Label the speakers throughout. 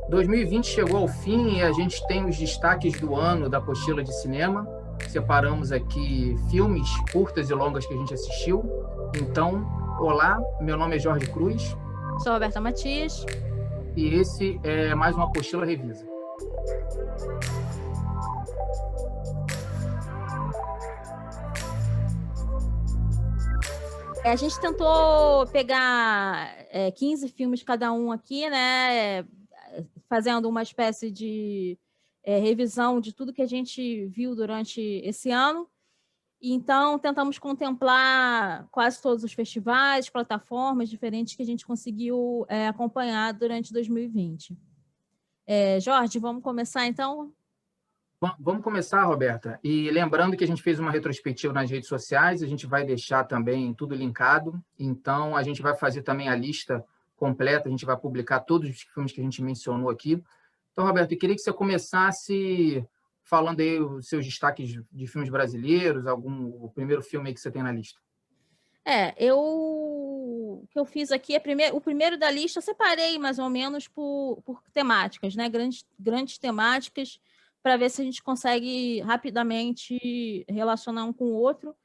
Speaker 1: 2020 chegou ao fim e a gente tem os destaques do ano da apostila de cinema. Separamos aqui filmes curtas e longas que a gente assistiu. Então, olá, meu nome é Jorge Cruz.
Speaker 2: Sou Roberta Matias.
Speaker 1: E esse é mais uma Apostila Revisa.
Speaker 2: A gente tentou pegar 15 filmes cada um aqui, né? Fazendo uma espécie de revisão de tudo que a gente viu durante esse ano. Então, tentamos contemplar quase todos os festivais, plataformas diferentes que a gente conseguiu acompanhar durante 2020. Jorge, vamos começar então?
Speaker 1: Vamos começar, Roberta. E lembrando que a gente fez uma retrospectiva nas redes sociais, a gente vai deixar também tudo linkado. Então, a gente vai fazer também a lista completa, a gente vai publicar todos os filmes que a gente mencionou aqui. Então, Roberta, eu queria que você começasse falando aí os seus destaques de filmes brasileiros, o primeiro filme aí que você tem na lista.
Speaker 2: O que eu fiz aqui o primeiro da lista, eu separei mais ou menos por temáticas, né? Grandes temáticas, para ver se a gente consegue rapidamente relacionar um com o outro.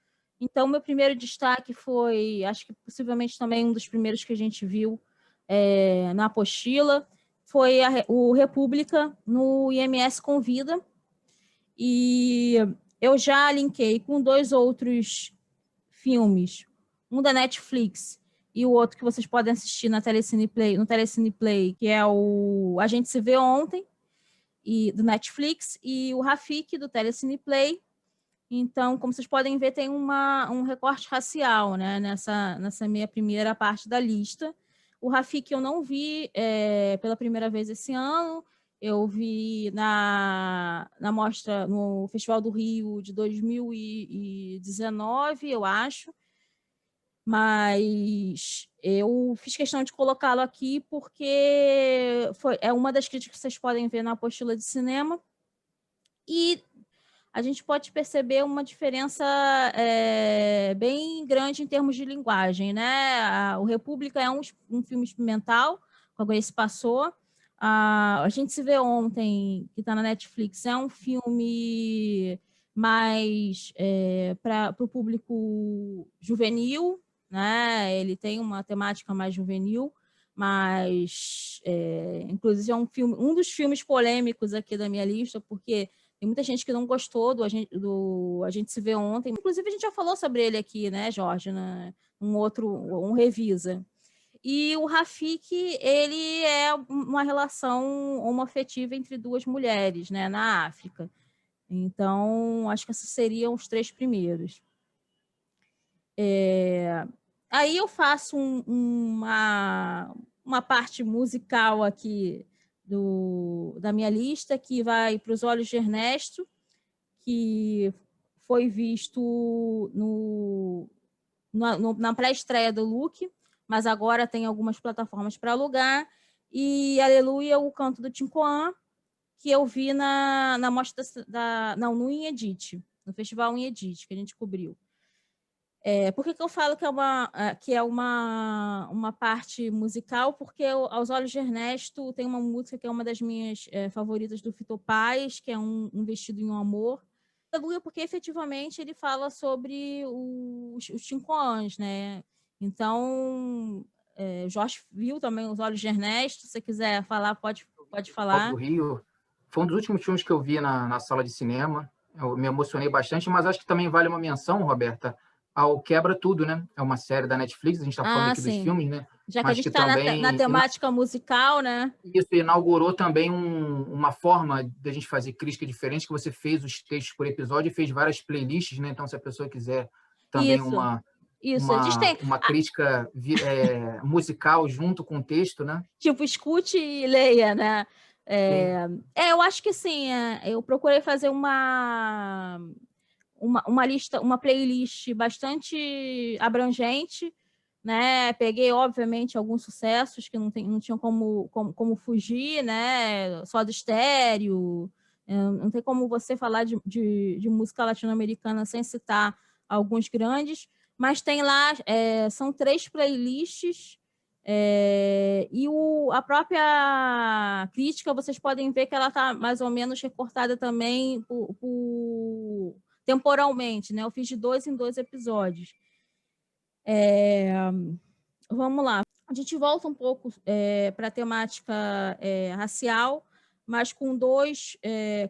Speaker 2: Então, meu primeiro destaque foi, acho que possivelmente também um dos primeiros que a gente viu na apostila, foi o República no IMS Convida. E eu já linkei com 2 outros filmes, um da Netflix e o outro que vocês podem assistir no Telecine Play, que é o A Gente Se Vê Ontem, do Netflix, e o Rafiki, do Telecine Play. Então, como vocês podem ver, tem um recorte racial, né, nessa minha primeira parte da lista. O Rafiki eu não vi pela primeira vez esse ano. Eu vi na mostra, no Festival do Rio de 2019, eu acho. Mas eu fiz questão de colocá-lo aqui porque é uma das críticas que vocês podem ver na apostila de cinema. E a gente pode perceber uma diferença bem grande em termos de linguagem, né? O República é um filme experimental, como esse passou. A Gente Se Vê Ontem, que está na Netflix, é um filme mais para o público juvenil, né? Ele tem uma temática mais juvenil, mas inclusive é um dos filmes polêmicos aqui da minha lista, porque tem muita gente que não gostou do A Gente Se Vê Ontem. Inclusive, a gente já falou sobre ele aqui, né, Jorge? Um Revisa. E o Rafiki, ele é uma relação homoafetiva entre 2 mulheres, né, na África. Então, acho que esses seriam os 3 primeiros. Aí eu faço uma parte musical aqui da minha lista, que vai para Os Olhos de Ernesto, que foi visto na pré-estreia do Look, mas agora tem algumas plataformas para alugar, e Aleluia, o Canto do Tincoã, que eu vi na mostra no Inedit, no Festival Inedit, que a gente cobriu. Por que eu falo que é uma parte musical? Porque Aos Olhos de Ernesto tem uma música que é uma das minhas favoritas do Fito Paz, que é um Vestido em um Amor. Porque efetivamente ele fala sobre os Tincoãs, né? Então, Jorge viu também Os Olhos de Ernesto. Se você quiser falar, pode falar.
Speaker 1: Do Rio. Foi um dos últimos filmes que eu vi na sala de cinema. Eu me emocionei bastante, mas acho que também vale uma menção, Roberta, ao Quebra Tudo, né? É uma série da Netflix, a gente está falando aqui dos filmes, né?
Speaker 2: Já que
Speaker 1: mas
Speaker 2: a gente
Speaker 1: que
Speaker 2: está
Speaker 1: também
Speaker 2: na temática musical, né?
Speaker 1: Isso inaugurou também uma forma de a gente fazer crítica diferente, que você fez os textos por episódio e fez várias playlists, né? Então, se a pessoa quiser também
Speaker 2: Isso.
Speaker 1: A gente tem uma crítica musical junto com o texto, né?
Speaker 2: Tipo, escute e leia, né? Eu acho que sim. Eu procurei fazer uma lista, uma playlist bastante abrangente, né? Peguei, obviamente, alguns sucessos que não tinham como fugir, né? Só do Estéreo. Não tem como você falar de música latino-americana sem citar alguns grandes, mas tem lá, são 3 playlists E a própria crítica, vocês podem ver que ela está mais ou menos recortada também temporalmente, né? Eu fiz de 2 em 2 episódios. Vamos lá. A gente volta um pouco para a temática racial, mas com 2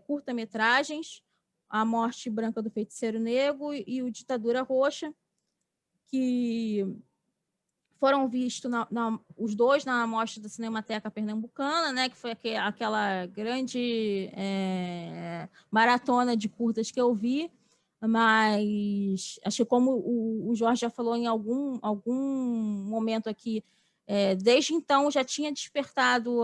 Speaker 2: curta-metragens, A Morte Branca do Feiticeiro Negro e o Ditadura Roxa, que foram vistos os 2 na Mostra da Cinemateca Pernambucana, né, que foi aquela grande maratona de curtas que eu vi, mas acho que como o Jorge já falou em algum momento aqui, desde então já tinha despertado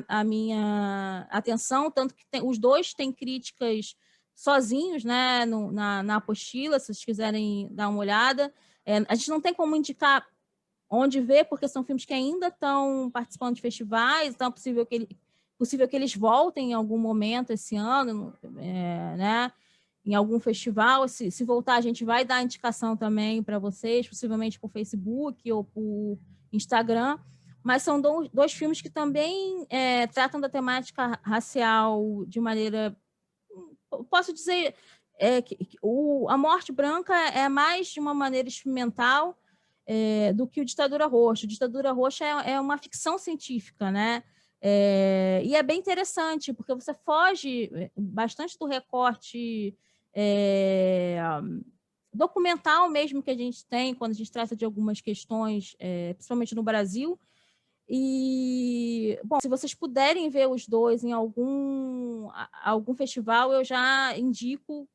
Speaker 2: a minha atenção, tanto que os 2 têm críticas sozinhos, né, na apostila, se vocês quiserem dar uma olhada. A gente não tem como indicar onde ver, porque são filmes que ainda estão participando de festivais, então é possível que eles voltem em algum momento esse ano, né? Em algum festival. Se voltar, a gente vai dar indicação também para vocês, possivelmente por Facebook ou por Instagram. Mas são 2 filmes que também tratam da temática racial de maneira, posso dizer, A Morte Branca é mais de uma maneira experimental do que o Ditadura Roxa. O Ditadura Roxa é uma ficção científica, né? E é bem interessante, porque você foge bastante do recorte documental mesmo que a gente tem quando a gente trata de algumas questões, principalmente no Brasil. E, bom, se vocês puderem ver os 2 em algum festival, eu já indico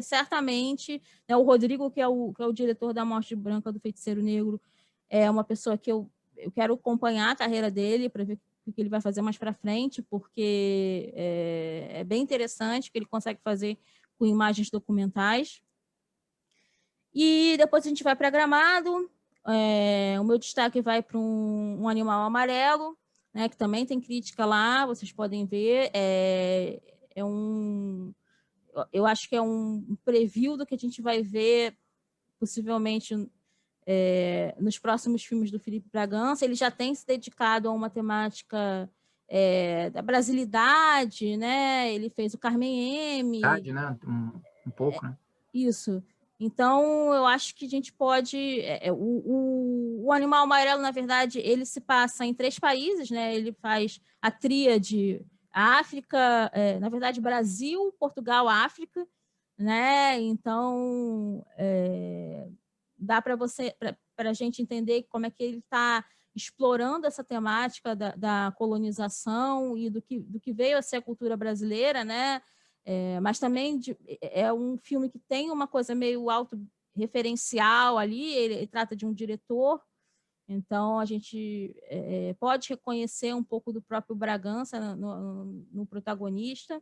Speaker 2: certamente, né, o Rodrigo, que é o diretor da Morte Branca do Feiticeiro Negro, é uma pessoa que eu quero acompanhar a carreira dele para ver o que ele vai fazer mais para frente, porque é bem interessante o que ele consegue fazer com imagens documentais. E depois a gente vai para Gramado. O meu destaque vai para um Animal Amarelo, né, que também tem crítica lá, vocês podem ver. Eu acho que é um preview do que a gente vai ver, possivelmente, nos próximos filmes do Felipe Bragança. Ele já tem se dedicado a uma temática da brasilidade, né? Ele fez o Carmen M.
Speaker 1: Né? Um pouco, né?
Speaker 2: Isso. Então, eu acho que a gente pode... o Animal Amarelo, na verdade, ele se passa em 3 países, né? Ele faz a tríade África, na verdade, Brasil, Portugal, África, né? Então, dá para a gente entender como é que ele está explorando essa temática da colonização e do que veio a ser a cultura brasileira, né? Mas também é um filme que tem uma coisa meio autorreferencial ali, ele trata de um diretor, então a gente pode reconhecer um pouco do próprio Bragança no protagonista.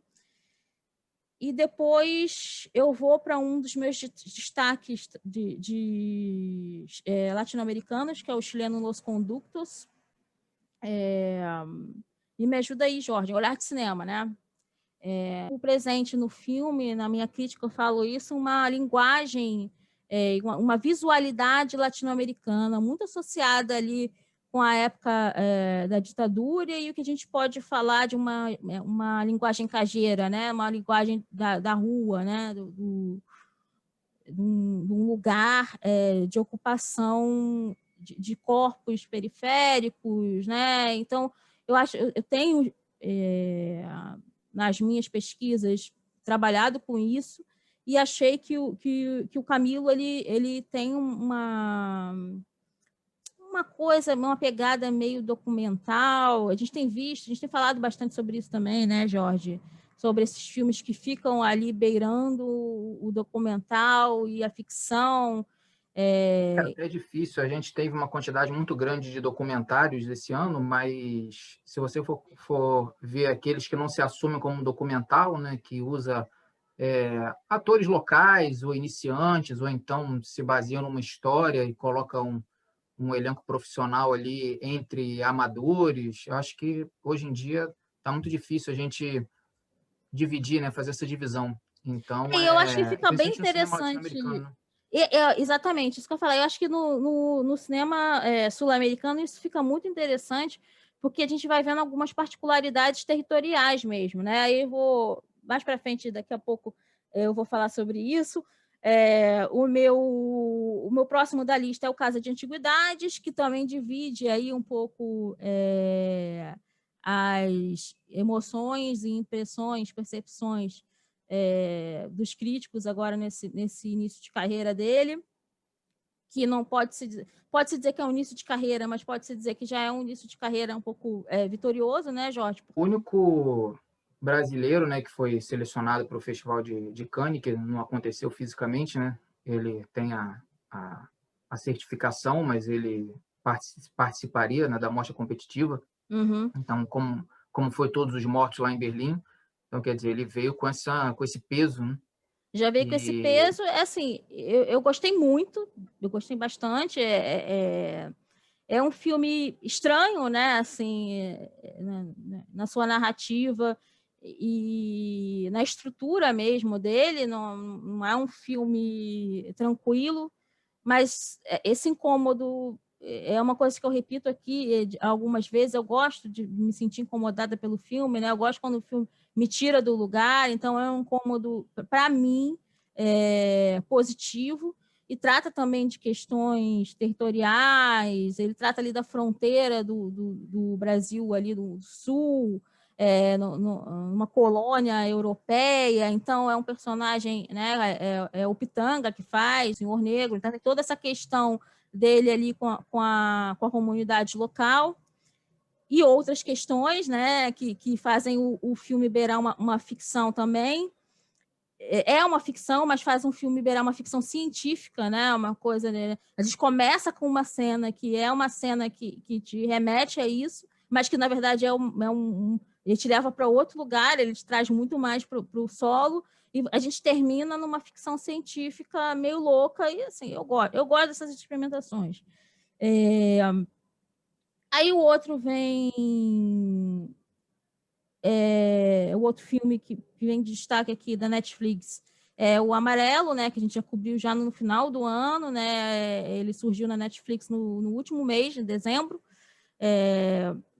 Speaker 2: E depois eu vou para um dos meus destaques latino-americanos, que é o chileno Los Conductos. E me ajuda aí, Jorge, olhar de cinema, né? O presente no filme, na minha crítica eu falo isso, uma linguagem, uma visualidade latino-americana, muito associada ali com a época da ditadura, e o que a gente pode falar de uma linguagem cajeira, né? Uma linguagem da rua, né? De um lugar de ocupação de corpos periféricos, né? Então, eu tenho nas minhas pesquisas trabalhado com isso e achei que o Camilo ele tem uma coisa, uma pegada meio documental. A gente tem falado bastante sobre isso também, né, Jorge? Sobre esses filmes que ficam ali beirando o documental e a ficção.
Speaker 1: É difícil, a gente teve uma quantidade muito grande de documentários esse ano, mas se você for ver aqueles que não se assumem como documental, né, que usa atores locais ou iniciantes, ou então se baseiam numa história e colocam um elenco profissional ali entre amadores, eu acho que hoje em dia está muito difícil a gente dividir, né, fazer essa divisão. Então,
Speaker 2: E eu acho que fica bem
Speaker 1: principalmente no cinema
Speaker 2: interessante.
Speaker 1: latino-americano.
Speaker 2: Exatamente, isso que eu falei. Eu acho que no cinema sul-americano isso fica muito interessante, porque a gente vai vendo algumas particularidades territoriais mesmo, né? Aí eu vou, mais para frente, daqui a pouco, eu vou falar sobre isso. O meu próximo da lista é o Casa de Antiguidades, que também divide aí um pouco as emoções e impressões, percepções dos críticos agora nesse início de carreira dele, que não pode-se dizer que é um início de carreira, mas pode-se dizer que já é um início de carreira um pouco vitorioso, né, Jorge?
Speaker 1: O único brasileiro, né, que foi selecionado para o Festival de Cannes, que não aconteceu fisicamente, né? Ele tem a, a certificação, mas ele participaria, né, da mostra competitiva.
Speaker 2: Uhum.
Speaker 1: Então, como foi todos os mortos lá em Berlim, então quer dizer, ele veio com esse peso, né?
Speaker 2: Já veio com esse
Speaker 1: E
Speaker 2: peso, assim, eu gostei muito, eu gostei bastante, é um filme estranho, né, assim, na sua narrativa e na estrutura mesmo dele, não é um filme tranquilo, mas esse incômodo é uma coisa que eu repito aqui algumas vezes. Eu gosto de me sentir incomodada pelo filme, né? Eu gosto quando o filme me tira do lugar, então é um incômodo, para mim, positivo, e trata também de questões territoriais. Ele trata ali da fronteira do Brasil, ali do sul, numa colônia europeia. Então é um personagem, né, é o Pitanga que faz, o Senhor Negro. Então tem toda essa questão dele ali com a comunidade local e outras questões, né, que fazem o filme beirar uma ficção também. É uma ficção, mas faz um filme beirar uma ficção científica, né? Uma coisa, né? A gente começa com uma cena que é uma cena que te remete a isso, mas que na verdade ele te leva para outro lugar, ele te traz muito mais para o solo, e a gente termina numa ficção científica meio louca, e assim, eu gosto dessas experimentações. Aí o outro o outro filme que vem de destaque aqui da Netflix é o Amarelo, né, que a gente já cobriu já no final do ano, né? Ele surgiu na Netflix no último mês, de dezembro,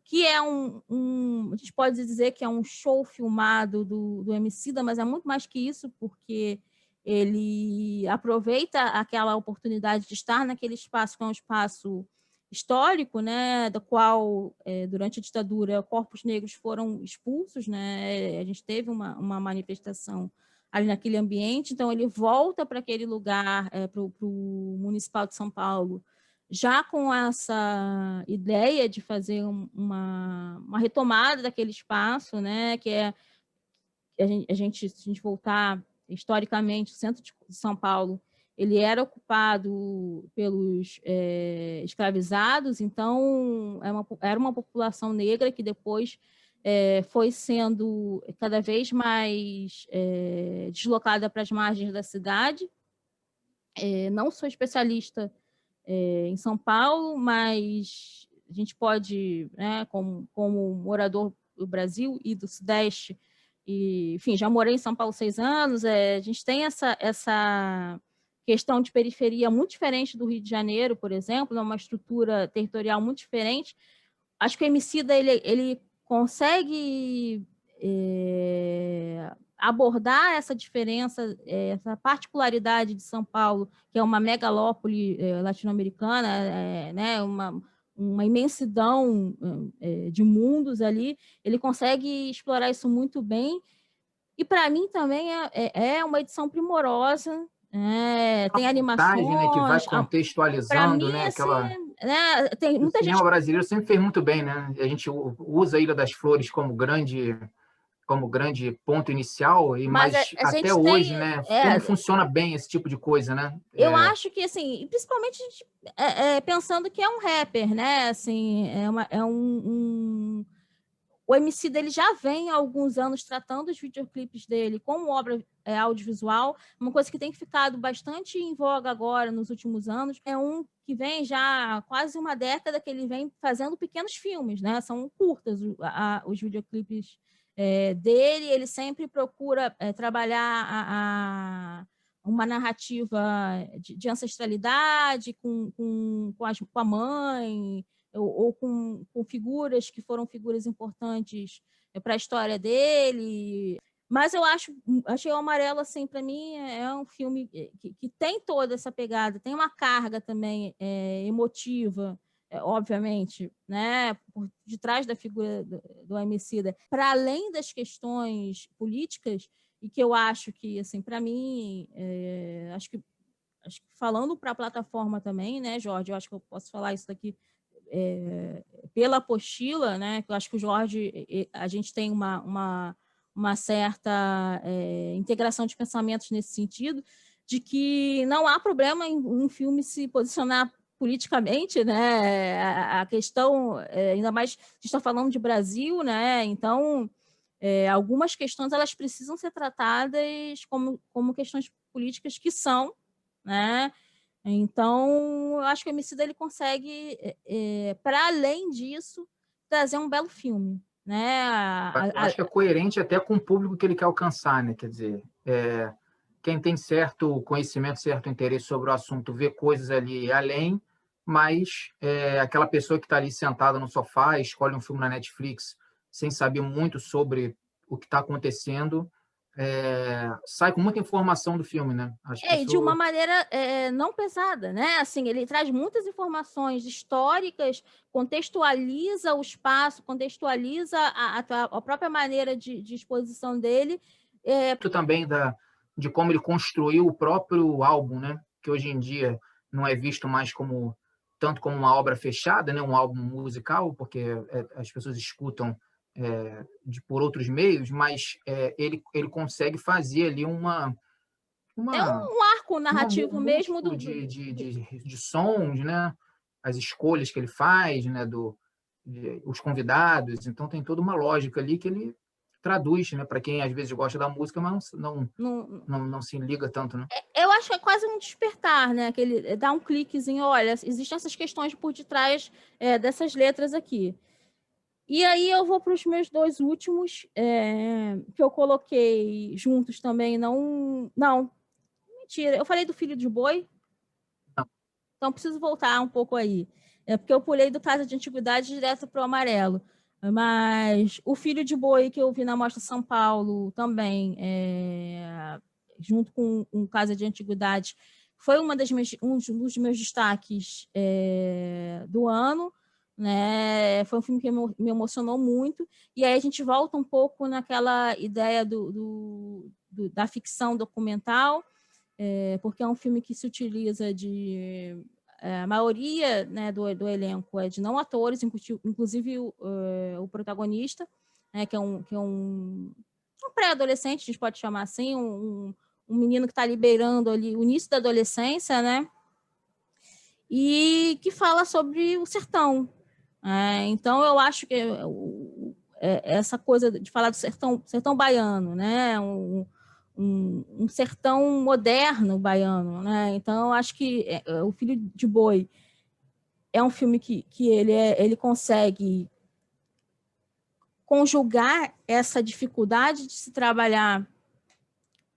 Speaker 2: que é a gente pode dizer que é um show filmado do Emicida, mas é muito mais que isso, porque ele aproveita aquela oportunidade de estar naquele espaço, que é um espaço histórico, né, do qual, durante a ditadura, corpos negros foram expulsos, né, a gente teve uma manifestação ali naquele ambiente, então ele volta para aquele lugar, para o Municipal de São Paulo, já com essa ideia de fazer uma retomada daquele espaço, né, que se a gente voltar historicamente, o centro de São Paulo, ele era ocupado pelos escravizados, então era uma população negra que depois foi sendo cada vez mais deslocada para as margens da cidade. Não sou especialista em São Paulo, mas a gente pode, né, como morador do Brasil e do Sudeste, e, enfim, já morei em São Paulo 6 anos, a gente tem essa questão de periferia muito diferente do Rio de Janeiro, por exemplo, uma estrutura territorial muito diferente. Acho que o Emicida, ele consegue abordar essa diferença, essa particularidade de São Paulo, que é uma megalópole latino-americana, né, uma imensidão de mundos ali. Ele consegue explorar isso muito bem, e para mim também é uma edição primorosa,
Speaker 1: a
Speaker 2: tem
Speaker 1: montagem, né, que vai
Speaker 2: animações. Para
Speaker 1: contextualizando,
Speaker 2: mim,
Speaker 1: né,
Speaker 2: assim,
Speaker 1: aquela...
Speaker 2: né, tem
Speaker 1: O
Speaker 2: muita
Speaker 1: cinema
Speaker 2: gente.
Speaker 1: brasileiro sempre fez muito bem, né? A gente usa a Ilha das Flores como grande ponto inicial,
Speaker 2: Mas
Speaker 1: mas
Speaker 2: a
Speaker 1: até
Speaker 2: gente tem.
Speaker 1: hoje, né? Como funciona bem esse tipo de coisa, né?
Speaker 2: Eu acho que, assim, principalmente a gente, pensando que é um rapper, né? Assim, o MC dele já vem há alguns anos tratando os videoclipes dele como obra audiovisual, uma coisa que tem ficado bastante em voga agora nos últimos anos. É um que vem já há quase uma década que ele vem fazendo pequenos filmes, né? São curtas os videoclipes dele. Ele sempre procura trabalhar uma narrativa de ancestralidade com a mãe, ou com figuras que foram figuras importantes para a história dele. Mas eu achei o Amarelo, assim, para mim, é um filme que tem toda essa pegada, tem uma carga também emotiva, obviamente, né, por detrás da figura do Emicida, para além das questões políticas, e que eu acho que, assim, para mim, acho que falando para a plataforma também, né, Jorge, eu acho que eu posso falar isso daqui pela apostila, né, que eu acho que o Jorge, a gente tem uma certa integração de pensamentos nesse sentido, de que não há problema em um filme se posicionar politicamente, né? A questão, ainda mais, a gente está falando de Brasil, né? Então, algumas questões elas precisam ser tratadas como questões políticas que são, né? Então, eu acho que o Emicida ele consegue, para além disso, trazer um belo filme, né?
Speaker 1: Eu acho que é coerente até com o público que ele quer alcançar, né? Quer dizer, quem tem certo conhecimento, certo interesse sobre o assunto, vê coisas ali além, mas aquela pessoa que está ali sentada no sofá, escolhe um filme na Netflix sem saber muito sobre o que está acontecendo, sai com muita informação do filme, né? Acho que
Speaker 2: E de uma
Speaker 1: isso...
Speaker 2: maneira não pesada, né? Assim, ele traz muitas informações históricas, contextualiza o espaço, contextualiza a própria maneira de exposição dele.
Speaker 1: Também de como ele construiu o próprio álbum, né? Que hoje em dia não é visto mais tanto como uma obra fechada, né? Um álbum musical, porque as pessoas escutam por outros meios, mas ele consegue fazer ali
Speaker 2: É
Speaker 1: uma,
Speaker 2: um arco narrativo
Speaker 1: um
Speaker 2: mesmo
Speaker 1: múltiplo de sons, né? As escolhas que ele faz, né? Os convidados, então tem toda uma lógica ali que ele traduz, né? Para quem às vezes gosta da música, mas não se liga tanto, né?
Speaker 2: Eu acho que é quase um despertar, né? Que ele dá um cliquezinho, olha, existem essas questões por detrás dessas letras aqui. E aí eu vou para os meus dois últimos, que eu coloquei juntos também, não, mentira, eu falei do Filho de Boi,
Speaker 1: Não.
Speaker 2: então preciso voltar um pouco aí, porque eu pulei do Casa de Antiguidade direto para o Amarelo, mas o Filho de Boi que eu vi na Mostra São Paulo também, junto com Casa de Antiguidade, foi um dos meus destaques do ano, né? Foi um filme que me emocionou muito, e aí a gente volta um pouco naquela ideia da ficção documental, porque é um filme que se utiliza a maioria, né, do elenco é de não atores, inclusive o protagonista, né, que é um pré-adolescente, a gente pode chamar assim, um menino que está liberando ali o início da adolescência, né? E que fala sobre o sertão. Então, eu acho que essa coisa de falar do sertão baiano, né? Um sertão moderno baiano, né? Então, eu acho que o Filho de Boi é um filme que ele consegue conjugar essa dificuldade de se trabalhar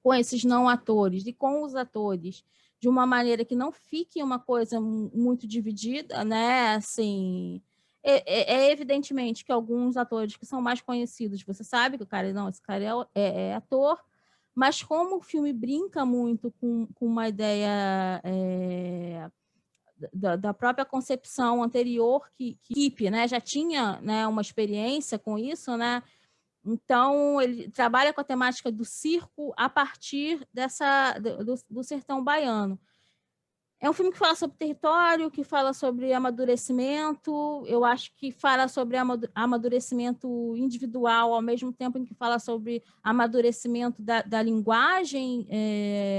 Speaker 2: com esses não atores e com os atores de uma maneira que não fique uma coisa muito dividida, né? Assim, evidentemente que alguns atores que são mais conhecidos, você sabe que o cara, não, esse cara é ator, mas como o filme brinca muito com uma ideia da própria concepção anterior que equipe, né, já tinha, né, uma experiência com isso, né? Então, ele trabalha com a temática do circo a partir do sertão baiano. É um filme que fala sobre território, que fala sobre amadurecimento, eu acho que fala sobre amadurecimento individual, ao mesmo tempo em que fala sobre amadurecimento da linguagem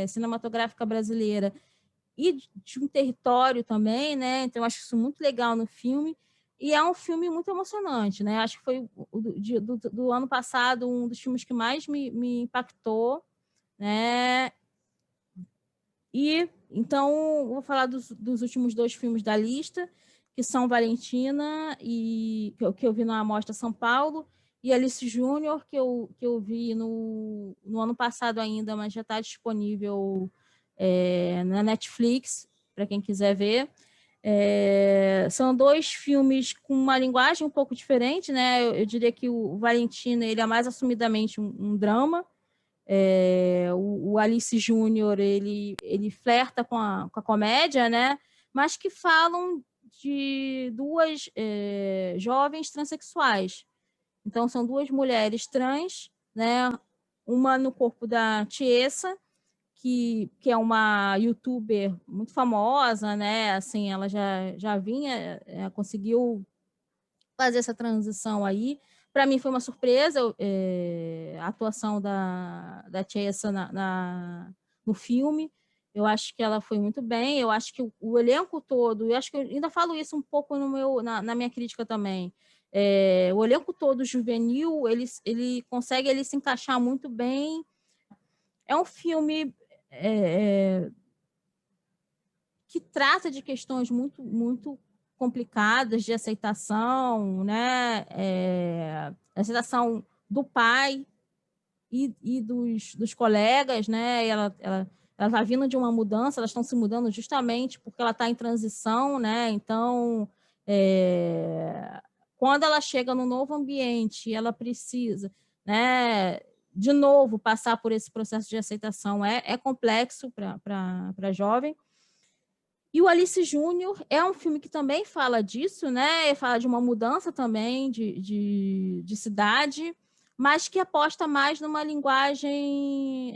Speaker 2: cinematográfica brasileira e de um território também, né? Então, eu acho isso muito legal no filme. E é um filme muito emocionante, né? Acho que foi do ano passado um dos filmes que mais me impactou, né? E então vou falar dos últimos dois filmes da lista, que são Valentina, que eu vi na Mostra São Paulo, e Alice Júnior, que eu vi no ano passado ainda, mas já está disponível na Netflix, para quem quiser ver. São 2 filmes com uma linguagem um pouco diferente, né? Eu diria que o Valentino ele é mais assumidamente um drama. O Alice Júnior ele flerta com a comédia, né? Mas que falam de 2 jovens transexuais. Então, são 2 mulheres trans, né? Uma no corpo da Tiesa, que é uma youtuber muito famosa, né? Assim, ela já vinha, conseguiu fazer essa transição aí. Para mim foi uma surpresa a atuação da Tiesa no filme. Eu acho que ela foi muito bem. Eu acho que o elenco todo, eu acho que eu ainda falo isso um pouco na minha crítica também. O elenco todo juvenil, ele consegue se encaixar muito bem. É um filme que trata de questões muito, muito complicadas de aceitação, né? Aceitação do pai e dos colegas, né? Ela está vindo de uma mudança, elas estão se mudando justamente porque ela está em transição, né? Então, quando ela chega no novo ambiente, ela precisa, né, de novo, passar por esse processo de aceitação é complexo para a jovem. E o Alice Júnior é um filme que também fala disso, né? Fala de uma mudança também de cidade, mas que aposta mais numa linguagem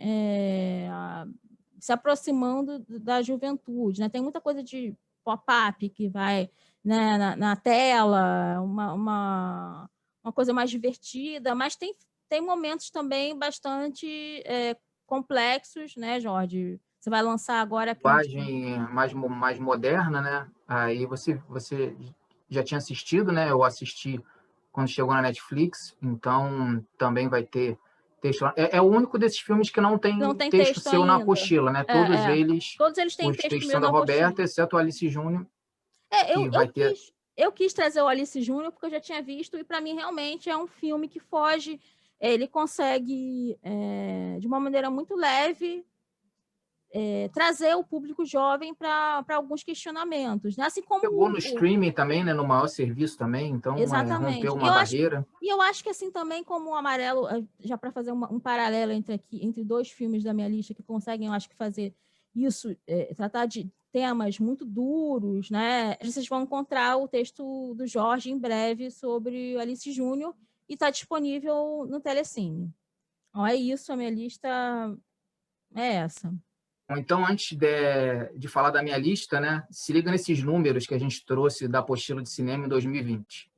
Speaker 2: se aproximando da juventude, né? Tem muita coisa de pop-up que vai, né, na tela, uma coisa mais divertida, mas tem momentos também bastante complexos, né, Jorge? Você vai lançar agora a crítica.
Speaker 1: Linguagem mais moderna, né? Aí você já tinha assistido, né? Eu assisti quando chegou na Netflix, então também vai ter texto lá. É o único desses filmes que não tem texto seu na
Speaker 2: ainda.
Speaker 1: apostila, né? Todos eles
Speaker 2: têm
Speaker 1: os
Speaker 2: texto
Speaker 1: textos
Speaker 2: meu
Speaker 1: são da
Speaker 2: na
Speaker 1: Roberta,
Speaker 2: apostila.
Speaker 1: exceto o Alice Júnior, que vai ter...
Speaker 2: Eu quis trazer o Alice Júnior porque eu já tinha visto e para mim realmente é um filme que foge, ele consegue de uma maneira muito leve trazer o público jovem para alguns questionamentos, né? Assim como
Speaker 1: Chegou no streaming também, né? No maior serviço também, então rompeu uma barreira.
Speaker 2: E eu acho que assim também como o Amarelo, já para fazer um paralelo entre 2 filmes da minha lista que conseguem, eu acho que fazer isso, tratar de temas muito duros, né? Vocês vão encontrar o texto do Jorge em breve sobre o Alice Júnior e está disponível no Telecine. Então, é isso, a minha lista é essa.
Speaker 1: Então, antes de falar da minha lista, né, se liga nesses números que a gente trouxe da apostila de cinema em 2020.